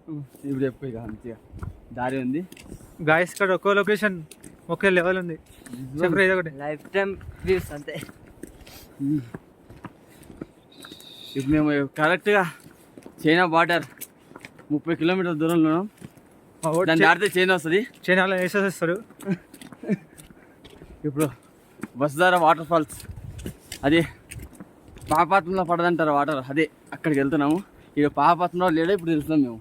ఇప్పుడు చెప్పు ఇక మంచిగా దారి ఉంది. గాయస్ ఇక్కడ ఒక్కో లొకేషన్ ఒకే లెవెల్ ఉంది. చెప్పరా ఇది ఒకటి లైఫ్ టైం వ్యూస్ అంతే. ఇప్పుడు మేము కరెక్ట్గా చైనా బార్డర్ 30 కిలోమీటర్ల దూరంలో ఉన్నాం. దాన్ని దాటితే చైనా వస్తుంది. చైనాలో వేసేస్తారు. ఇప్పుడు బస్దారా వాటర్ ఫాల్స్, అది పాపాత్మలో పడదంటారు వాటర్, అదే అక్కడికి వెళ్తున్నాము. ఇక పాపాత్మలో లేడో ఇప్పుడు తెలుస్తున్నాం మేము.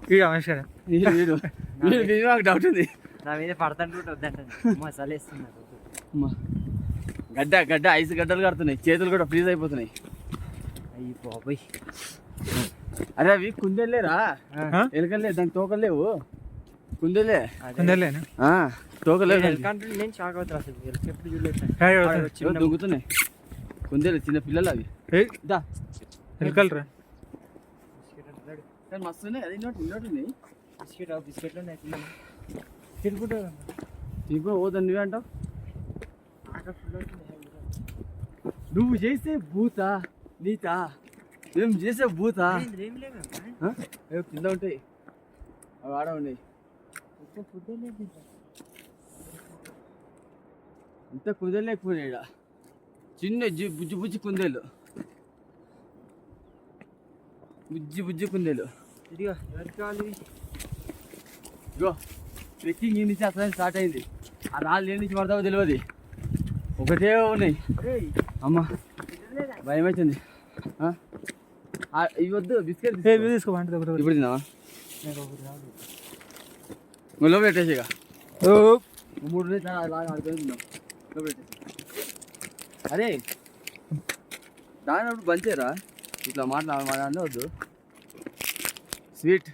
నాకు డౌట్ ఉంది. నా మీద పడతాంటే వద్దంటే మసాలా వేస్తున్నారు. గడ్డ ఐస్ గడ్డలు కడుతున్నాయి, చేతులు కూడా ఫ్రీజ్ అయిపోతున్నాయి. అయ్యి బాబాయ్, అరే అవి కుందేలేరా, ఎలకలే, దానికి తోకలేవు. కుందేలే తోకలేవు. నేను షాక్ అవుతా అసలు, ఎప్పుడు చూడలేదు. దొంగుతున్నాయి కుందేలు, చిన్న పిల్లలు అవి. ఎలకలరా మస్తున్నాయి. అది ఇంకోటి బిస్కెట్లు ఉన్నాయి. ఇంకో ఓదని నువ్వే అంటావు. నువ్వు చేసే భూత నీతా, మేము చేసే భూత కింద ఉంటాయి, అవి ఆడ ఉన్నాయి. ఇంత కుందేలు ఎక్కువ ఇక్కడ, చిన్న బుజ్జి కుందేలు, బుజ్జి కుందేలు. ఇదిగో ఎవరికి కావాలి? ఇగో ట్రెక్కింగ్ ఈ నుంచి అసలు స్టార్ట్ అయింది. ఆ రాళ్ళు ఏ నుంచి పడతావో తెలియదు, ఒకటే ఉన్నాయి. అమ్మ భయం అవుతుంది. ఇవి వద్దు, బిస్కెట్ తీసుకోమంటే ఇప్పుడు తిన్నావా? లోపల పెట్టేసి ఇక 3 ఆడుతున్నాం. లోపల పెట్టేసి అరే దాని బంచేరా, ఇట్లా మాట్లాడే వద్దు. స్వీట్